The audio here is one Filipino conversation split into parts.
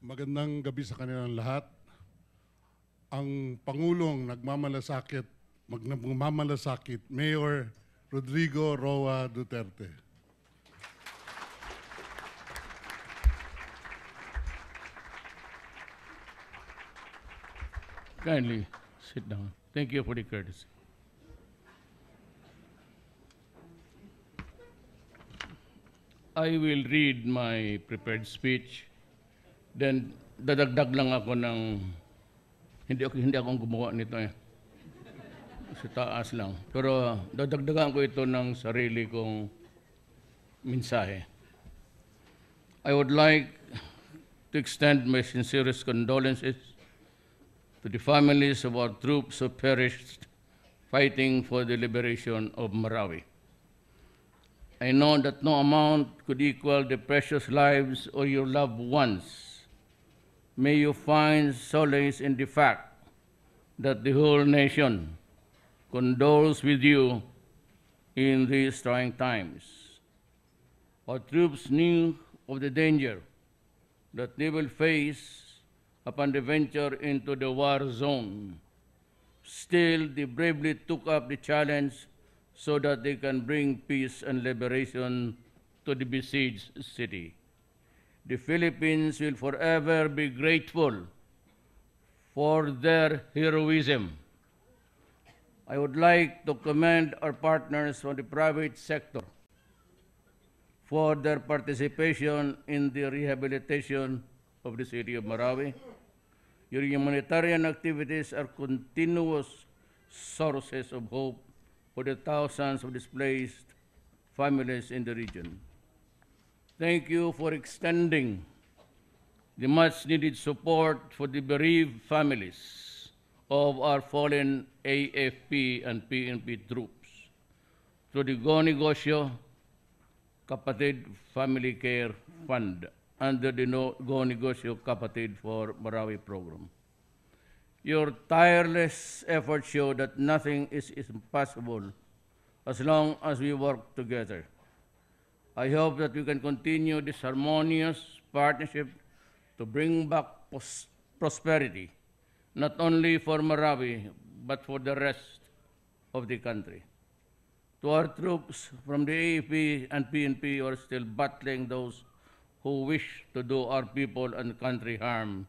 Magandang gabi sa kanilang lahat. Ang Pangulong nagmamalasakit, Mayor Rodrigo Roa Duterte. Kindly sit down. Thank you for the courtesy. I will read my prepared speech. Then dadagdag lang ako ng hindi ako gumawa nito eh. Sa taas lang. Pero dadagdagan ko ito ng sarili kong mensahe. I would like to extend my sincerest condolences to the families of our troops who perished fighting for the liberation of Marawi. I know that no amount could equal the precious lives of your loved ones. May you find solace in the fact that the whole nation condoles with you in these trying times. Our troops knew of the danger that they will face upon the venture into the war zone. Still, they bravely took up the challenge so that they can bring peace and liberation to the besieged city. The Philippines will forever be grateful for their heroism. I would like to commend our partners from the private sector for their participation in the rehabilitation of the city of Marawi. Your humanitarian activities are continuous sources of hope for the thousands of displaced families in the region. Thank you for extending the much-needed support for the bereaved families of our fallen AFP and PNP troops through the Go Negosyo Kapatid Family Care Fund under the Go Negosyo Kapatid for Marawi program. Your tireless efforts show that nothing is impossible as long as we work together. I hope that we can continue this harmonious partnership to bring back prosperity, not only for Marawi, but for the rest of the country. To our troops from the AFP and PNP who are still battling those who wish to do our people and country harm,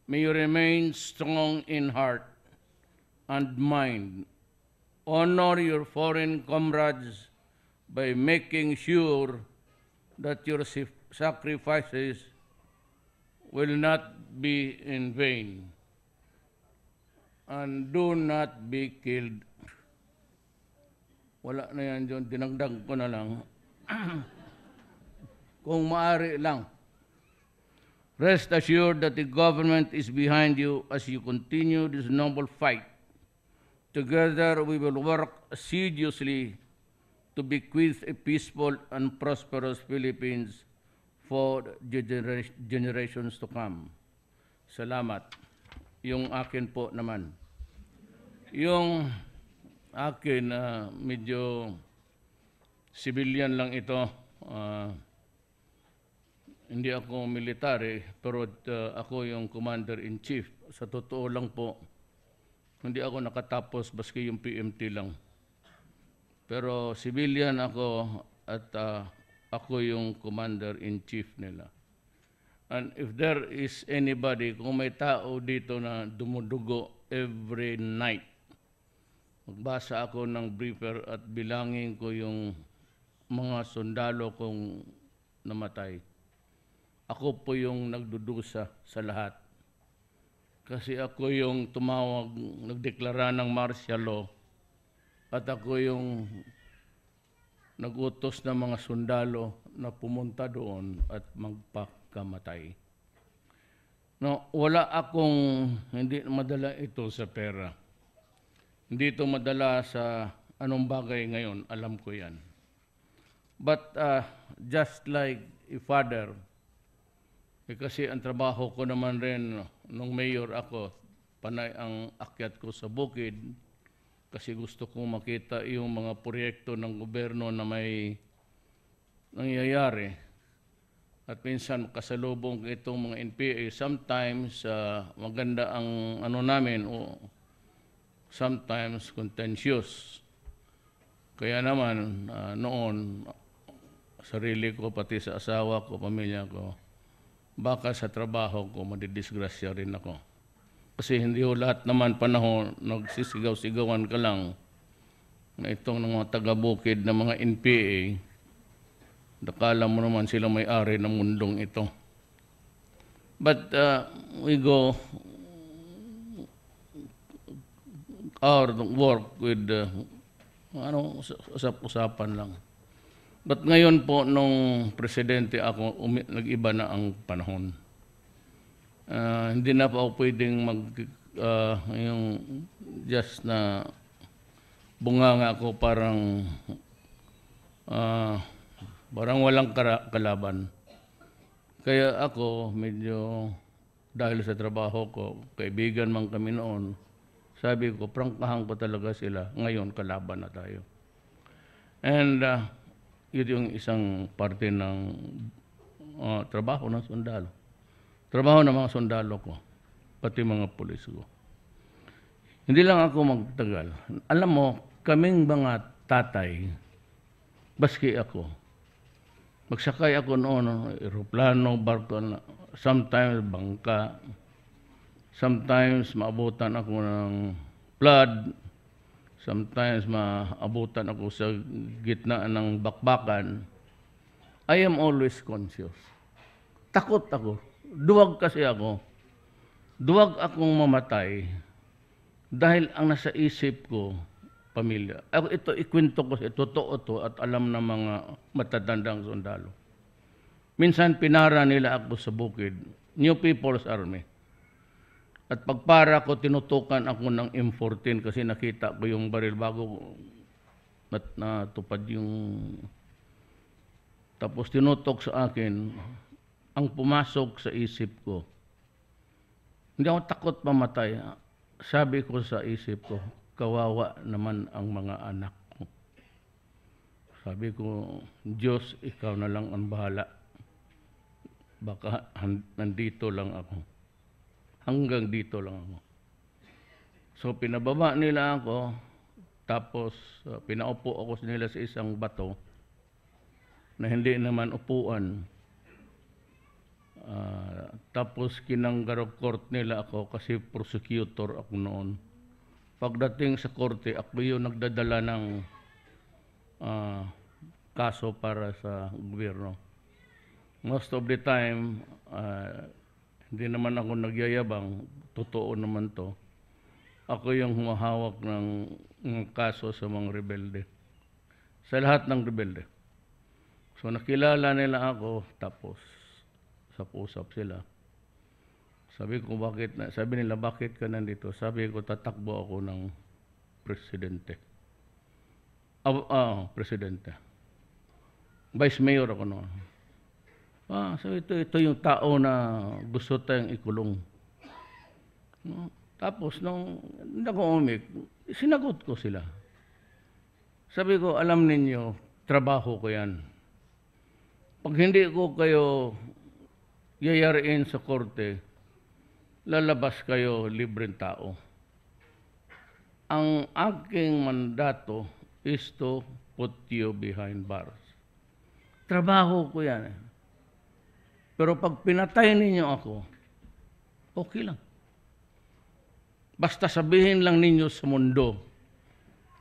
may you remain strong in heart and mind. Honor your foreign comrades by making sure that your sacrifices will not be in vain. And do not be killed. Wala na yan dyan, dinagdag ko na lang. Kung maaari lang. Rest assured that the government is behind you as you continue this noble fight. Together, we will work assiduously to bequeath a peaceful and prosperous Philippines for generations to come. Salamat. Yung akin po naman. Yung akin, medyo civilian lang ito. Hindi ako military, pero ako yung commander-in-chief. Sa totoo lang po, hindi ako nakatapos, baski yung PMT lang. Pero civilian ako at ako yung commander-in-chief nila. And if there is anybody, kung may tao dito na dumudugo every night, magbasa ako ng briefer at bilangin ko yung mga sundalo kong namatay. Ako po yung nagdudusa sa lahat. Kasi ako yung tumawag, nagdeklara ng martial law, at ako yung nagutos ng mga sundalo na pumunta doon at magpakamatay. No, wala akong, hindi madala ito sa pera. Hindi ito madala sa anong bagay ngayon, alam ko yan. But just like a father, kasi ang trabaho ko naman rin, nung mayor ako, panay ang akyat ko sa bukid, kasi gusto kong makita yung mga proyekto ng gobyerno na may nangyayari. At minsan kasalubong itong mga NPA, sometimes maganda ang ano namin o sometimes contentious. Kaya naman noon, sarili ko, pati sa asawa ko, pamilya ko, baka sa trabaho ko, madidisgrasya rin ako. Kasi hindi ho lahat naman panahon nagsisigaw-sigawan ka lang na itong mga taga-bukid na mga NPA, nakala mo naman sila may-ari ng mundong ito. But we go our work with usap-usapan lang. But ngayon po, nung presidente ako, nag-iba na ang panahon. Hindi na po ako pwedeng yung just na bunganga ako parang walang kalaban. Kaya ako medyo, dahil sa trabaho ko, kaibigan man kami noon, sabi ko, prangkahan ko talaga sila, ngayon kalaban na tayo. And yun yung isang parte ng trabaho ng sundalo. Trabaho ng mga sundalo ko, pati mga pulis ko. Hindi lang ako magtagal. Alam mo, kaming mga tatay, baski ako, magsakay ako noon, aeroplano, barko, sometimes bangka, sometimes maabutan ako ng flood, sometimes maabutan ako sa gitna ng bakbakan. I am always conscious. Takot ako. Duwag kasi ako. Duwag akong mamatay dahil ang nasa isip ko, pamilya. Ito, ikwento ko, totoo to at alam ng mga matatandang sundalo. Minsan pinara nila ako sa bukid, New People's Army. At pagpara ko, tinutukan ako ng M14 kasi nakita ko yung baril bago natupad yung... Tapos tinutok sa akin, ang pumasok sa isip ko, hindi ako takot mamatay. Sabi ko sa isip ko, kawawa naman ang mga anak ko. Sabi ko, Diyos, ikaw na lang ang bahala. Baka nandito lang ako. Hanggang dito lang ako. So pinababa nila ako, tapos pinaupo ako nila sa isang bato na hindi naman upuan. Tapos kinanggarok-court nila ako kasi prosecutor ako noon. Pagdating sa korte, ako yung nagdadala ng kaso para sa gobyerno. Most of the time, hindi naman ako nagyayabang, totoo naman to. Ako yung humahawak ng kaso sa mga rebelde. Sa lahat ng rebelde. So nakilala nila ako, tapos usap sila. Sabi nila, bakit ka nandito? Sabi ko, tatakbo ako ng presidente. Presidente. Vice Mayor ako noon. So ito yung tao na gusto tayong ikulong. No? Tapos, nung hindi ako sinagot ko sila. Sabi ko, alam ninyo, trabaho ko yan. Pag hindi ko kayo yayariin sa korte, lalabas kayo libreng tao. Ang aking mandato is to put you behind bars. Trabaho ko yan. Pero pag pinatay ninyo ako, okay lang. Basta sabihin lang ninyo sa mundo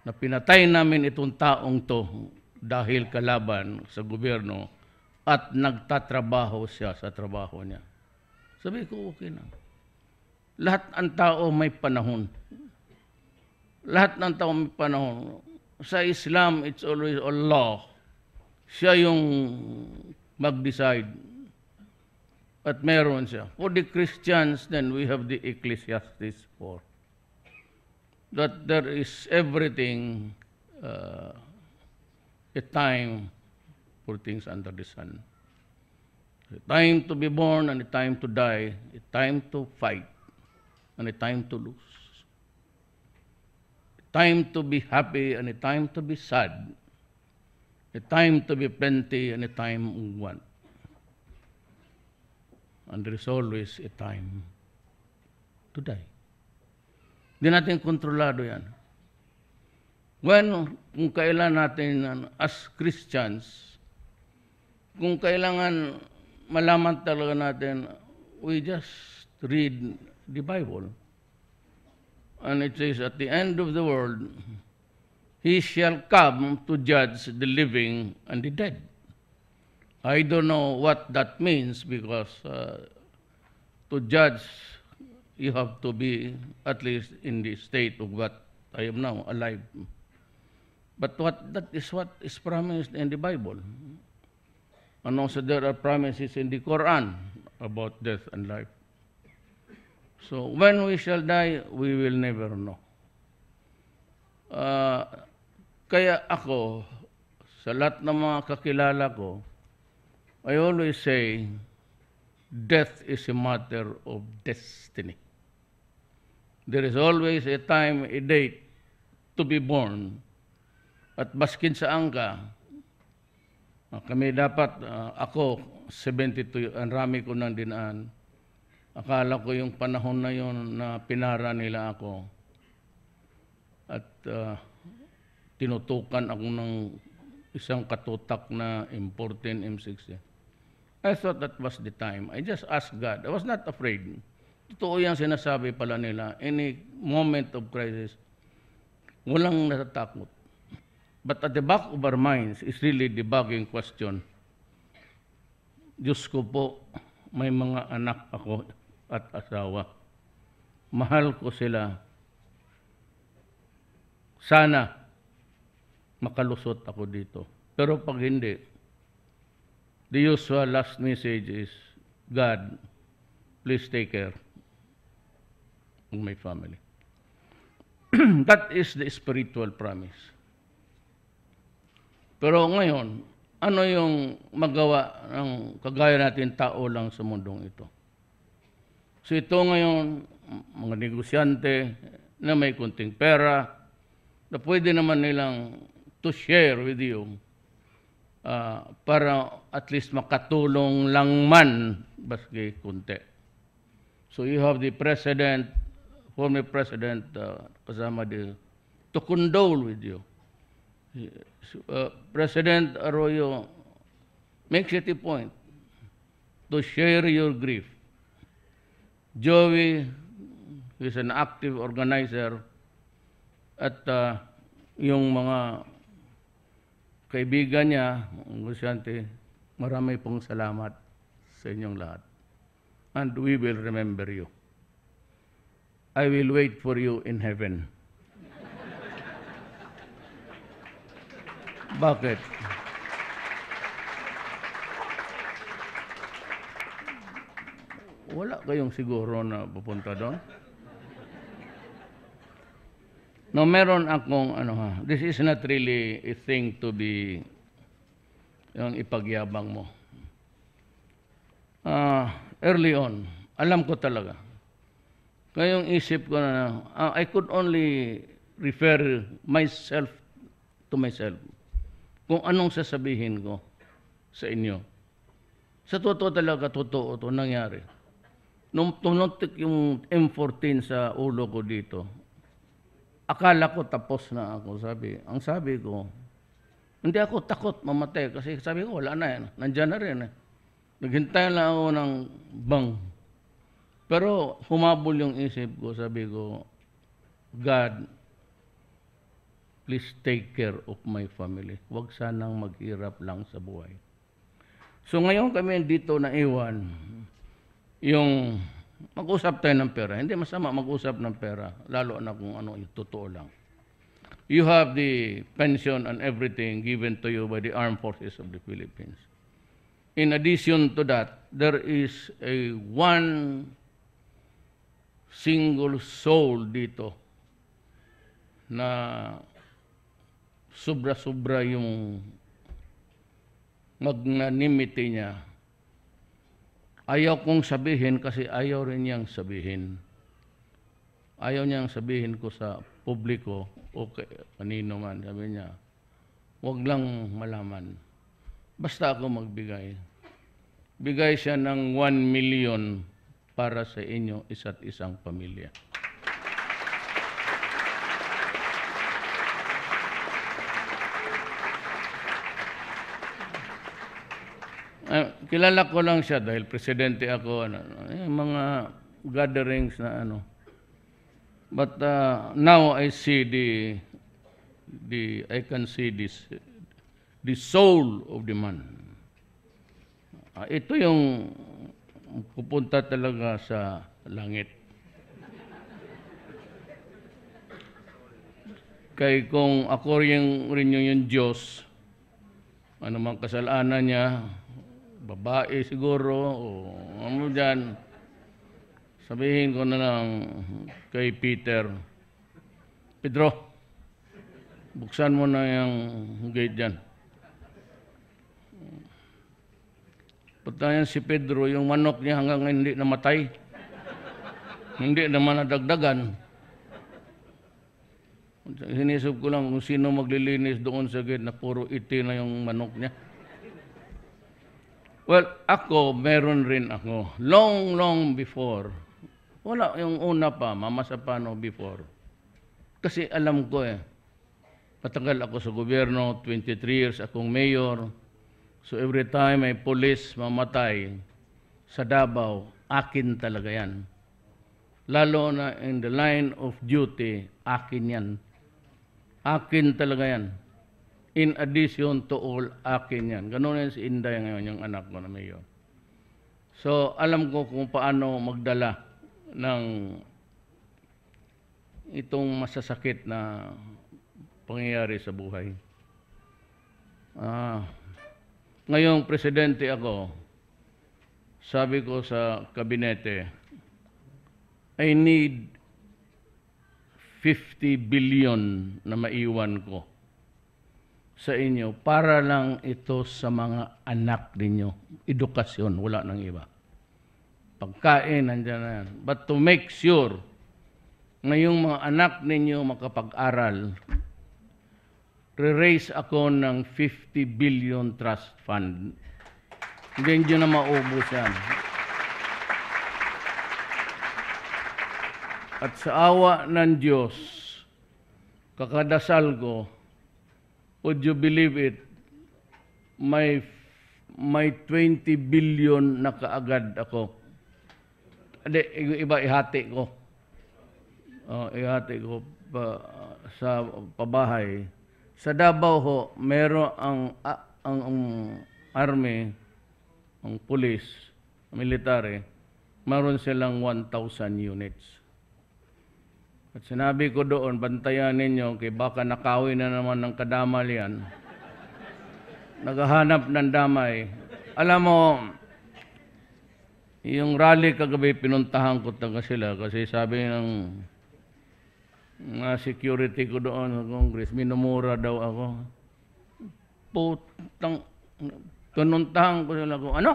na pinatay namin itong taong to dahil kalaban sa gobyerno at nagtatrabaho siya sa trabaho niya. Sabi ko, okay na. Lahat ng tao may panahon. Lahat ng tao may panahon. Sa Islam, it's always Allah. Siya yung mag-decide. At meron siya. For the Christians, then we have the Ecclesiastes 4. That there is everything, a time for things under the sun. A time to be born and a time to die, a time to fight and a time to lose. A time to be happy and a time to be sad. A time to be plenty and a time of want. And there is always a time to die. Hindi natin kontrolado yan. Kung kailan natin, as Christians, kung kailangan malaman talaga natin, we just read the Bible. And it says, at the end of the world, He shall come to judge the living and the dead. I don't know what that means because to judge, you have to be at least in the state of what I am now, alive. But that is what is promised in the Bible. And also there are promises in the Quran about death and life. So when we shall die, we will never know. Kaya ako, sa lahat ng mga kakilala ko, I always say, death is a matter of destiny. There is always a time, a date to be born. At baskin saan ka, kami dapat, ako, 72, ang rami ko nang dinaan. Akala ko yung panahon na yun na pinara nila ako. At tinutukan ako ng isang katutak na M14, M16. I thought that was the time. I just asked God. I was not afraid. Totoo yung sinasabi pala nila. Any moment of crisis, walang natatakot. But at the back of our minds is really the bugging question. Diyos ko po, may mga anak ako at asawa. Mahal ko sila. Sana makalusot ako dito. Pero pag hindi, the usual last message is, God, please take care of my family. That is the spiritual promise. Pero ngayon, ano yung magawa ng kagaya natin tao lang sa mundong ito? So ito ngayon, mga negosyante na may kunting pera, na pwede naman nilang to share with you para at least makatulong lang man baski kunti. So you have the president, former president, kasama din, to condole with you. President Arroyo makes it a point to share your grief. Joey is an active organizer at yung mga kaibigan niya, negosyante, marami pong salamat sa inyong lahat. And we will remember you. I will wait for you in heaven. Bakit? Wala kayong siguro na pupunta doon? No, meron akong, this is not really a thing to be, yung ipagyabang mo. Early on, alam ko talaga. Ngayong isip ko na, I could only refer myself to myself. Kung anong sasabihin ko sa inyo. Sa totoo talaga, totoo ito nangyari. Nung tumutik yung M14 sa ulo ko dito, akala ko tapos na ako, ang sabi ko, hindi ako takot mamatay kasi sabi ko, wala na yan. Nandiyan na rin. Naghintay lang ako ng bang. Pero humabol yung isip ko, sabi ko, God, please take care of my family. Huwag sanang maghirap lang sa buhay. So ngayon kami dito na iwan, yung mag-usap tayo ng pera. Hindi masama mag-usap ng pera, lalo na kung ano yung totoo lang. You have the pension and everything given to you by the Armed Forces of the Philippines. In addition to that, there is a one single soul dito na sobra-sobra yung magnanimity niya. Ayaw kong sabihin kasi ayaw rin niyang sabihin. Ayaw niyang sabihin ko sa publiko o kanino man. Sabi niya, huwag lang malaman. Basta ako magbigay. bigay siya ng 1 million para sa inyo isa't isang pamilya. Kilala ko lang siya dahil presidente ako, mga gatherings na ano. But now I see I can see the soul of the man. Ito yung pupunta talaga sa langit. Kaya kung ako rin yung Diyos, ano mang kasalanan niya, babae siguro, o ano dyan, sabihin ko na lang kay Peter, Pedro, buksan mo na yung gate dyan. Patayan si Pedro, yung manok niya hanggang hindi namatay. Hindi naman nadagdagan. Sinisip ko lang kung sino maglilinis doon sa gate na puro iti na yung manok niya. Well, ako, meron rin ako. Long before. Wala, yung una pa, Mama Sapano before. Kasi alam ko patagal ako sa gobyerno, 23 years akong mayor. So every time may police mamatay sa Davao, akin talaga yan. Lalo na in the line of duty, akin yan. Akin talaga yan. In addition to all, akin yan. Ganun yan si Inday ngayon, yung anak ko na mayor. So, alam ko kung paano magdala ng itong masasakit na pangyayari sa buhay. Ngayong presidente ako, sabi ko sa kabinete, I need 50 billion na maiwan ko sa inyo para lang ito sa mga anak ninyo. Edukasyon, wala nang iba. Pagkain, nandiyan na yan. But to make sure na yung mga anak ninyo makapag-aral, re-raise ako ng 50 billion trust fund. Hindi nyo na maubos yan. At sa awa ng Diyos, kakadasal ko, would you believe it, may 20 billion na kaagad ako. Hindi, iba ihati ko. Ihati ko sa pabahay. Sa Davao ho, meron ang army, ang police, military, meron silang 1,000 units. At sinabi ko doon, bantayan ninyo, kay baka nakawin na naman ng kadamal yan. Naghahanap ng damay. Alam mo, yung rally kagabi, pinuntahan ko talaga sila kasi sabi ng security ko doon sa Congress, minumura daw ako. Putang, pinuntahan ko sila ko, ano?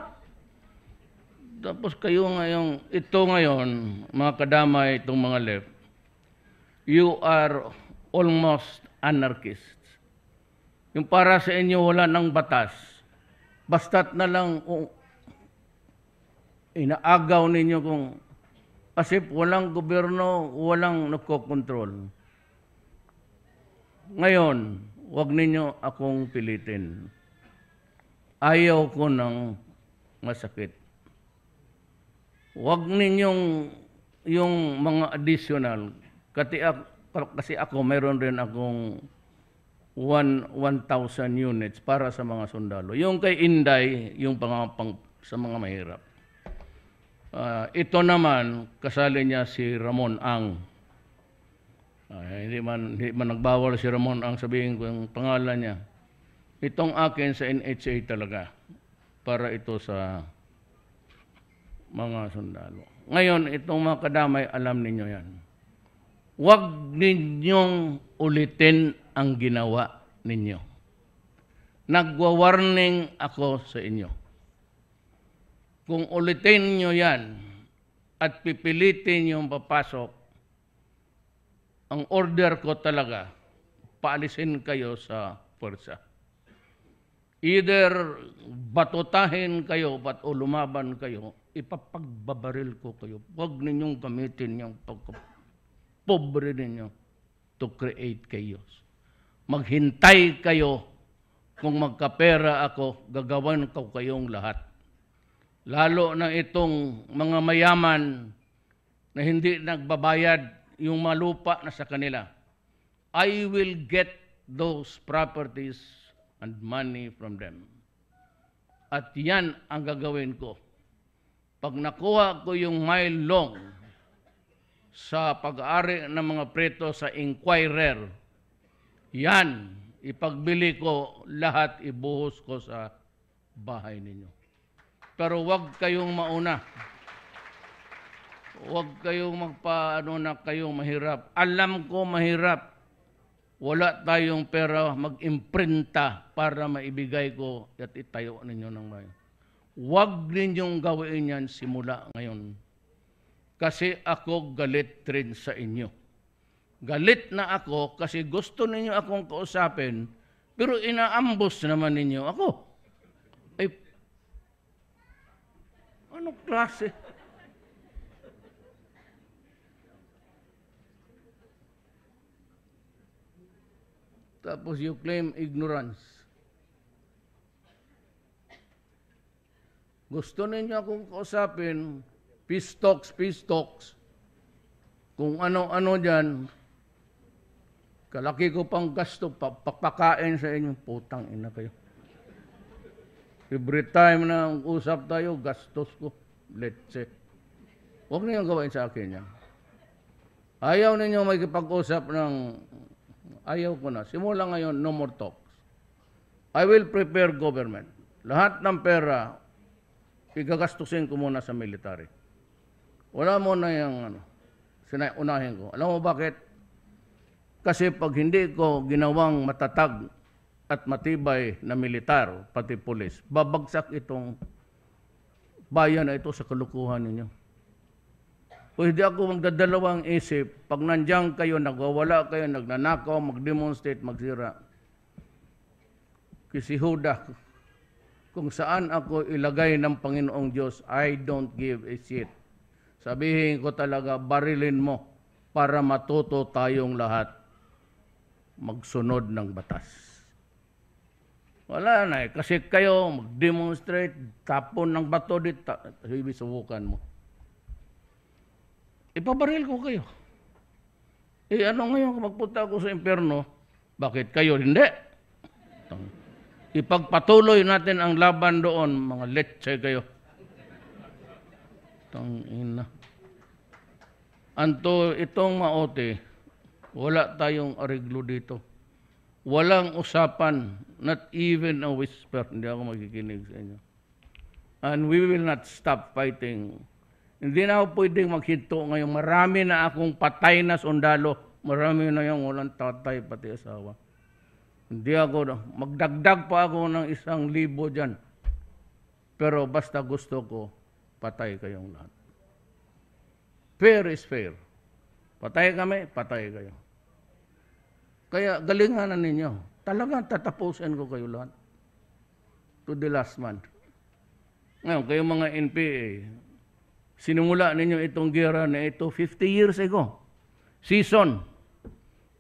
Tapos kayo ngayon, ito ngayon, mga kadamay, itong mga left, you are almost anarchists. Yung para sa inyo wala ng batas, basta't na lang inaagaw ninyo kung kasi walang gobyerno, walang nagkokontrol. Ngayon, wag ninyo akong pilitin. Ayaw ko ng masakit. Wag ninyong yung mga additional. Kasi ako, mayroon rin akong 1,000 units para sa mga sundalo. Yung kay Inday, yung sa mga mahirap. Ito naman, kasali niya si Ramon Ang. Hindi man nagbawal si Ramon Ang sabihin ko yung pangalan niya. Itong akin sa NHA talaga. Para ito sa mga sundalo. Ngayon, itong mga kadamay, alam ninyo yan. Huwag ninyong ulitin ang ginawa ninyo. Nagwa-warning ako sa inyo. Kung ulitin nyo yan at pipilitin yung papasok, ang order ko talaga, paalisin kayo sa puwersa. Either batutahin kayo o lumaban kayo, ipapagbabaril ko kayo. Huwag ninyong gamitin yung pagkapobre ninyo to create chaos. Maghintay kayo. Kung magkapera ako, gagawan ko kayong lahat. Lalo na itong mga mayaman na hindi nagbabayad yung malupa na sa kanila. I will get those properties and money from them. At yan ang gagawin ko. Pag nakuha ko yung mile long sa pag-aari ng mga preto sa Inquirer, yan, ipagbili ko lahat, ibuhos ko sa bahay ninyo. Pero huwag kayong mauna. Huwag kayong kayong mahirap. Alam ko mahirap. Wala tayong pera mag-imprinta para maibigay ko at itayo ninyo ng bayan. Huwag ninyong gawin yan simula ngayon. Kasi ako galit rin sa inyo. Galit na ako kasi gusto ninyo akong kausapin, pero inaambos naman ninyo ako. Ay, ano klase? Tapos you claim ignorance. Gusto ninyo akong kausapin, peace talks, kung ano-ano dyan, kalaki ko pang gasto, papakain sa inyo, putang ina kayo. Every time na usap tayo, gastos ko, let's say. Huwag niyo gawain sa akin yan. Ayaw ninyo makipag-usap ng ayaw ko na. Simula ngayon, no more talks. I will prepare government. Lahat ng pera, igagastusin ko muna sa military. Wala mo na yung unahin ko. Alam mo bakit? Kasi pag hindi ko ginawang matatag at matibay na militar, pati pulis, babagsak itong bayan na ito sa kalukuhan ninyo. Kung hindi ako magdadalawang isip, pag nandiyan kayo, nagwawala kayo, nagnanakaw, mag-demonstrate, magsira. Kasi Huda, kung saan ako ilagay ng Panginoong Diyos, I don't give a shit. Sabihin ko talaga, barilin mo para matuto tayong lahat magsunod ng batas. Wala na eh. Kasi kayo mag-demonstrate, tapon ng bato dito, subukan mo. Ipabaril ko kayo. Ano ngayon kung magpunta ako sa impyerno? Bakit kayo hindi? Ipagpatuloy natin ang laban doon, mga letse kayo. Tangina. Anto itong maote, wala tayong ariglo dito. Walang usapan, not even a whisper. Hindi ako magkikinig sa inyo. And we will not stop fighting. Hindi na ako pwedeng maghinto ngayon. Marami na akong patay na sundalo. Marami na yung walang tatay, pati asawa. Hindi ako, magdagdag pa ako ng 1,000 dyan. Pero basta gusto ko, patay kayong lahat. Fair is fair. Patay kami, patay kayo. Kaya galinganan ninyo. Talagang tatapusin ko kayo lahat. To the last man. Ngayon, kayo mga NPA, sinimula ninyo itong gera na ito 50 years ago. Season.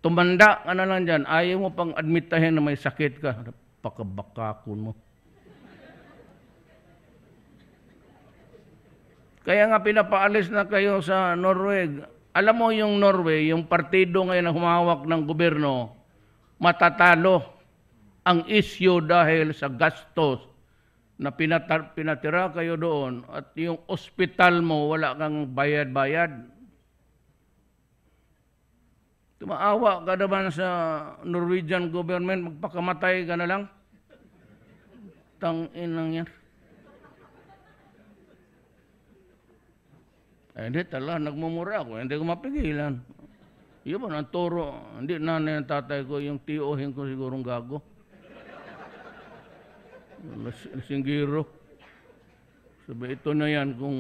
Tumanda ka na lang dyan. Ayaw mo pang admitahin na may sakit ka. Pakabakakon mo. Kaya nga pinapaalis na kayo sa Norway. Alam mo yung Norway, yung partido ngayon na humawak ng gobyerno, matatalo ang issue dahil sa gastos na pinatira kayo doon at yung ospital mo wala kang bayad-bayad. Tumaawa ka naman sa Norwegian government, magpakamatay ka na lang. Tang-inang yan. Hindi talaga, nagmumura ako. Hindi ko mapigilan. Yun ba, ang turo. Hindi nanay ang tatay ko, yung tiohin ko sigurong gago. Singgiro. Sabi, ito na yan kung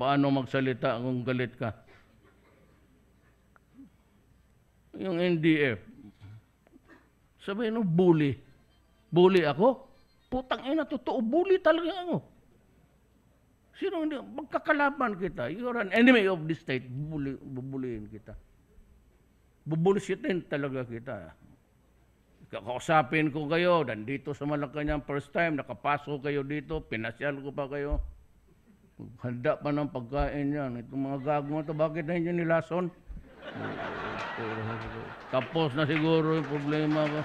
paano magsalita kung galit ka. Yung NDF. Sabi, bully. Bully ako? Putang ina, totoo, bully talaga ako. Sino hindi, magkakalaban kita. You're an enemy of the state. Bubulihin kita. Bubulsitin talaga kita. Kakausapin ko kayo, nandito sa Malacanang first time, nakapasok kayo dito, pinasyal ko pa kayo. Handa pa ng pagkain yan. Itong mga gago ito, bakit na hindi nilason? Tapos na siguro yung problema ko.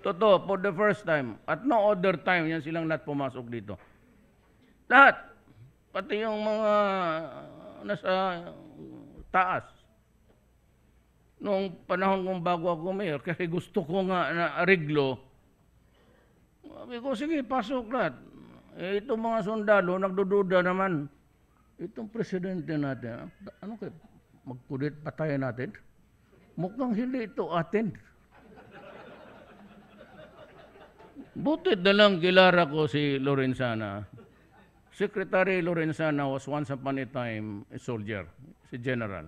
Totoo, for the first time. At no other time, yan silang lahat pumasok dito. Lahat. Pati yung mga nasa taas. Noong panahon kong bago ako mayor, kasi gusto ko nga na ariglo, sabi ko, sige, pasok lahat. Eh, itong mga sundalo, nagdududa naman. Itong presidente natin, ano kayo, magkulit patayin natin? Mukhang hindi ito atin. Butit na lang kilala ko si Lorenzana. Secretary Lorenzana was once upon a time a soldier, si general.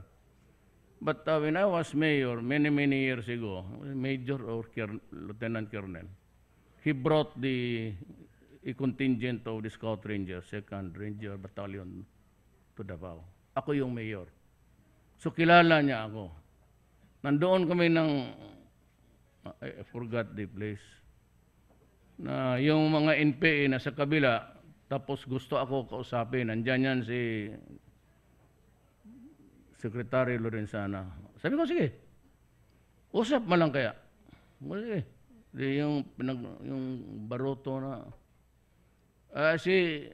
But when I was mayor, many years ago, major or lieutenant colonel, he brought a contingent of the Scout Rangers, 2nd Ranger Battalion to Davao. Ako yung mayor. So kilala niya ako. Nandoon kami ng, I forgot the place, na yung mga NPA na sa kabila, tapos gusto ako kausapin. Nandyan yan si Secretary Lorenzana. Sabi ko, sige, usap mo lang kaya. Sige. Yung baroto na, si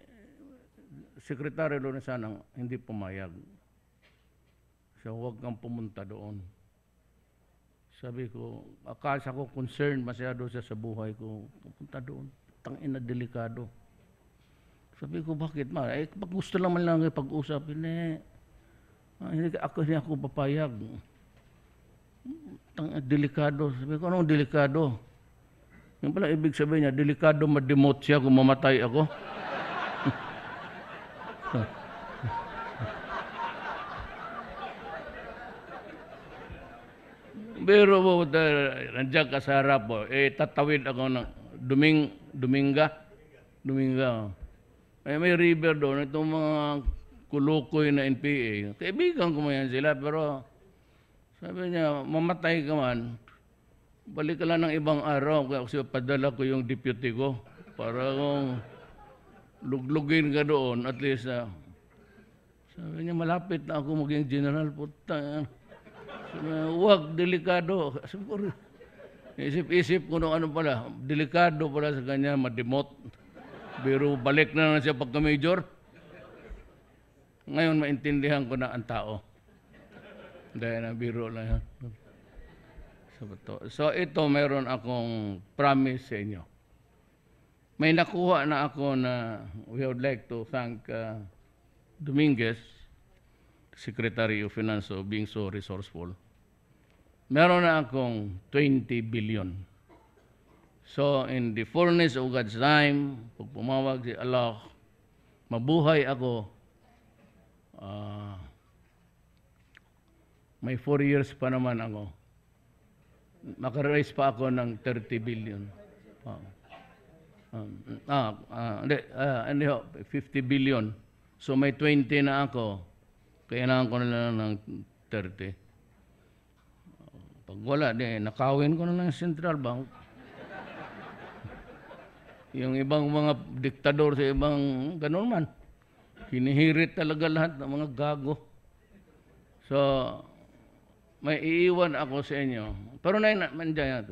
Secretary Lorenzana hindi pumayag. So, huwag kang pumunta doon. Sabi ko, akala ko concerned masyado siya sa buhay ko. Pupunta doon. Tangina, delikado. Sabi ko, bakit ma? Eh, pag gusto naman lang pag-usap, hindi ako papayag. Delikado. Sabi ko, anong delikado? Yung pala, ibig sabihin niya, delikado ma-demote siya kung mamatay ako. Pero nandiyan ka sa harap po, tatawid ako ng Dominga. May river doon, itong mga kulukoy na NPA. Kaibigan ko man yan sila, pero sabi niya, mamatay ka man, balik ka lang ng ibang araw, kasi padala ko yung deputy ko, para kung luglugin ka doon, at least, sabi niya, malapit na ako maging general, puta. Huwag, delikado. Isip-isip ko nung ano pala, delikado pala sa kanya, ma-demote. Pero balik na siya pagka-major. Ngayon, maintindihan ko na ang tao. Dahil na biro lang yan. So ito, meron akong promise sa inyo. May nakuha na ako na we would like to thank Dominguez, Secretary of Finance, for being so resourceful. Meron na akong 20 billion. So, in the fullness of God's time, pag pumawag si Allah, mabuhay ako, may 4 years pa naman ako. Makaraise pa ako ng 30 billion. Hindi, 50 billion. So, may 20 na ako. Kailangan ko na lang ng 30. Pag wala, nakawin ko na lang yung Central Bank. Yung ibang mga diktador sa ibang ganun man. Hinihirit talaga lahat ng mga gago. So, may iiwan ako sa inyo. Pero nandiyan yan,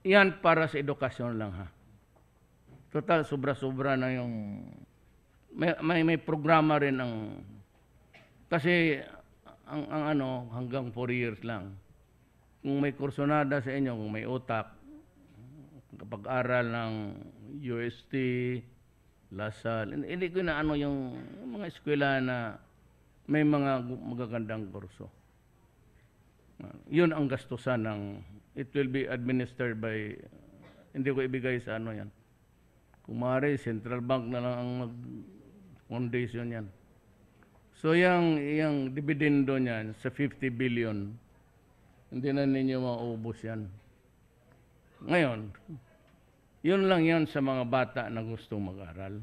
20. Yan para sa edukasyon lang, ha. Total, sobra-sobra na yung... May programa rin ang... Kasi... Ang hanggang 4 years lang. Kung may kursonada sa inyo, kung may utak, kapag-aral ng UST, Lasal, hindi ko na yung mga eskwela na may mga magagandang kurso. Yun ang gastusan ng, it will be administered by, hindi ko ibigay sa yan. Kung maaari, Central Bank na lang ang foundation yan. So, yung dividendo niyan sa 50 billion, Hindi na ninyo maubos yan. Ngayon, yun lang yan sa mga bata na gustong mag-aral.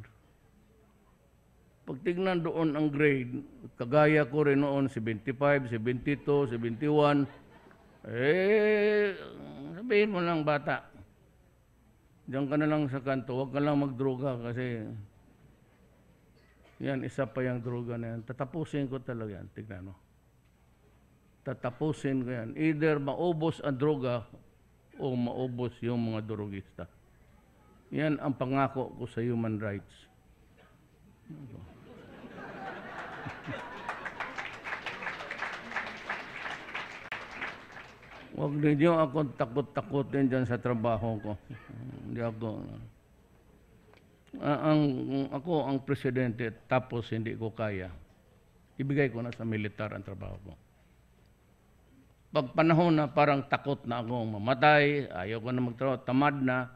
Pag tignan doon ang grade, kagaya ko rin noon, 75, 72, 71, sabihin mo lang bata, diyan ka na lang sa kanto, huwag ka lang magdroga kasi yan, isa pa yung droga na yan. Tatapusin ko talaga yan, tignan mo. Tatapusin ko yan. Either maubos ang droga o maubos yung mga drogista. Yan ang pangako ko sa human rights. Huwag ninyo akong takot-takotin dyan sa trabaho ko. Hindi ako. Ako ang presidente tapos hindi ko kaya. Ibigay ko na sa militar ang trabaho ko. Pag panahon na parang takot na akong mamatay, ayaw ko na magtrabaho, tamad na,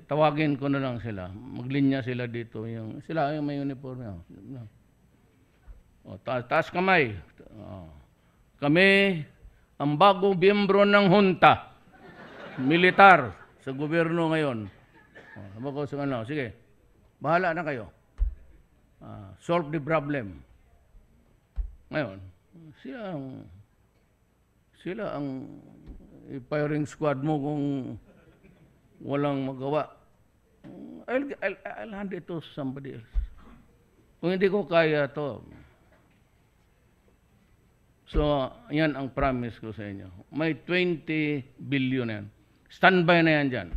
tawagin ko na lang sila. Maglinya sila dito. Sila yung may uniform. Taas kamay. Kami ang bagong miyembro ng junta, militar sa gobyerno ngayon. Sabi ko sa kanila, sige, bahala na kayo. Solve the problem. Ngayon, sila ang firing squad mo kung walang magawa. I'll hand it to somebody else. Kung hindi ko kaya to. So, yan ang promise ko sa inyo. May 20 billion yan. Standby na yan dyan.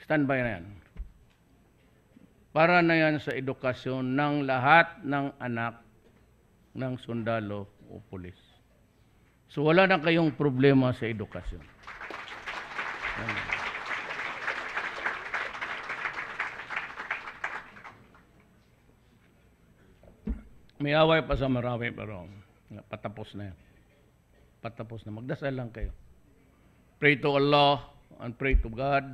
Standby na yan. Para na yan sa edukasyon ng lahat ng anak ng sundalo o pulis. So, wala na kayong problema sa edukasyon. May away pa sa marami, pero patapos na yan. Patapos na. Magdasal lang kayo. Pray to Allah and pray to God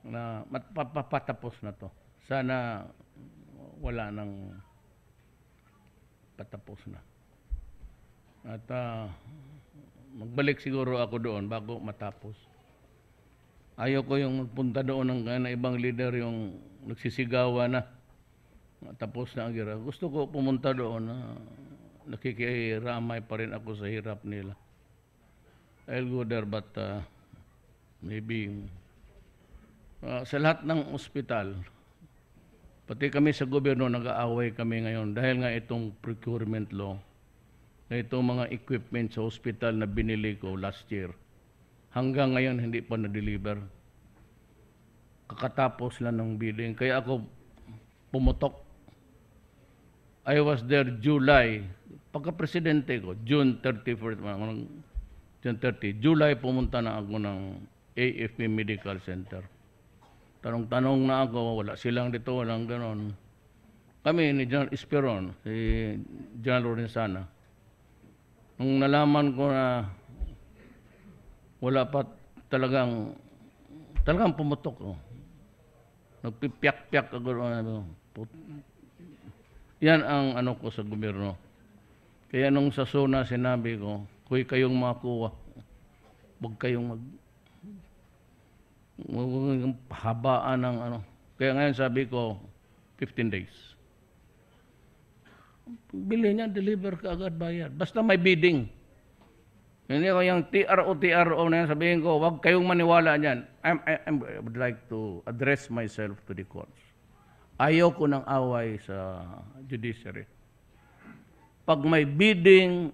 na patapos na to. Sana wala nang patapos na. At magbalik siguro ako doon bago matapos. Ayaw ko yung magpunta doon ng ibang leader yung nagsisigawan na. Tapos na ang gira. Gusto ko pumunta doon na nakikiramay pa rin ako sa hirap nila. I'll go there but maybe sa lahat ng ospital, pati kami sa gobyerno nag-aaway kami ngayon dahil nga itong procurement law, na itong mga equipment sa ospital na binili ko last year, hanggang ngayon hindi pa na-deliver. Kakatapos lang ng bidding. Kaya ako pumutok. I was there July. Pagka-presidente ko, June 31st, June 30, July pumunta na ako ng AFP Medical Center. Tanong-tanong na ako, wala silang dito, walang ganon. Kami ni General Esperon, si General Lorenzana, nung nalaman ko na wala pa talagang pumutok. Nagpipiyak-piyak ako. Yan ang ano ko sa gobyerno. Kaya nung sa SONA sinabi ko, huy kayong makuha, huwag kayong habaan ng ano. Kaya ngayon sabi ko, 15 days. Bili niya, deliver ka agad bayad. Basta may bidding. Hindi ko yung TRO na yan, sabihin ko, huwag kayong maniwala niyan. I would like to address myself to the courts. Ayaw ko ng away sa judiciary. Pag may bidding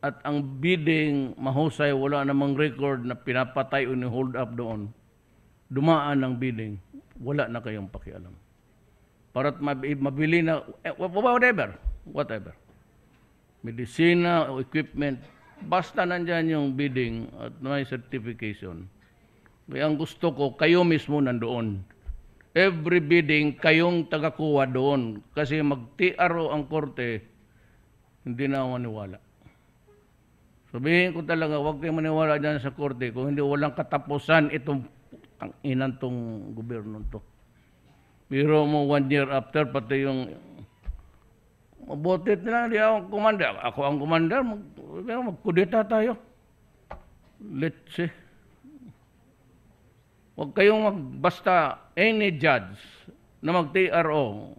at ang bidding mahusay, wala namang record na pinapatay o ni-hold up doon, dumaan ng bidding, wala na kayong pakialam. Para't mabili na, whatever. Medisina o equipment, basta nandyan yung bidding at may certification. Kaya ang gusto ko, kayo mismo nandoon. Every bidding, kayong tagakuha doon. Kasi mag-TRO ang korte, hindi na ako maniwala. Sabihin ko talaga, huwag kayong maniwala dyan sa korte kung hindi walang katapusan itong ang inantong gobyerno to. Biro mo 1 year after, pati yung Mabutit na di ako commander. Ako ang commander, magkudeta tayo. Let's see. Huwag kayong basta any judge na mag-TRO.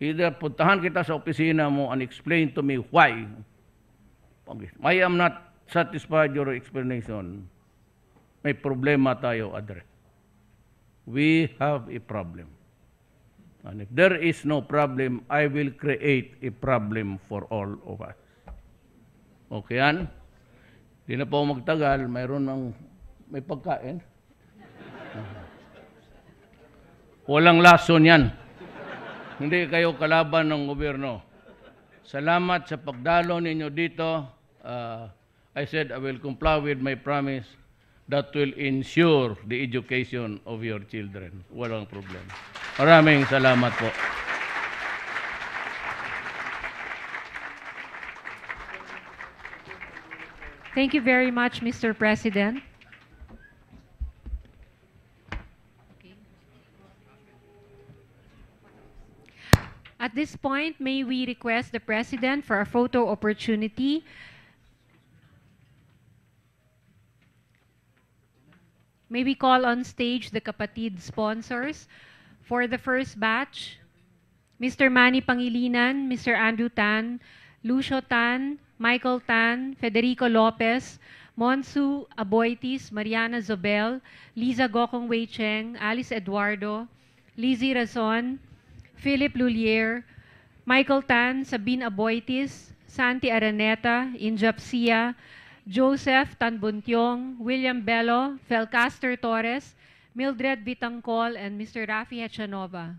Either puntahan kita sa opisina mo and explain to me why. I am not satisfied your explanation. May problema tayo, Adre. We have a problem. And if there is no problem, I will create a problem for all of us. Okay yan? Di na po magtagal, may pagkain. Walang lason yan. Hindi kayo kalaban ng gobyerno. Salamat sa pagdalo ninyo dito. I said I will comply with my promise that will ensure the education of your children. Walang problema. Maraming salamat po. Thank you very much, Mr. President. At this point, may we request the President for a photo opportunity. May we call on stage the kapatid sponsors. For the first batch, Mr. Manny Pangilinan, Mr. Andrew Tan, Lucio Tan, Michael Tan, Federico Lopez, Monsu Aboitis, Mariana Zobel, Liza Gokong Wei Cheng, Alice Eduardo, Lizzie Razon, Philip Lulier, Michael Tan, Sabine Aboitis, Santi Araneta, Injap Sia, Joseph Tanbuntiong, William Bello, Felcaster Torres, Mildred Vitangcol, and Mr. Rafi Hechanova.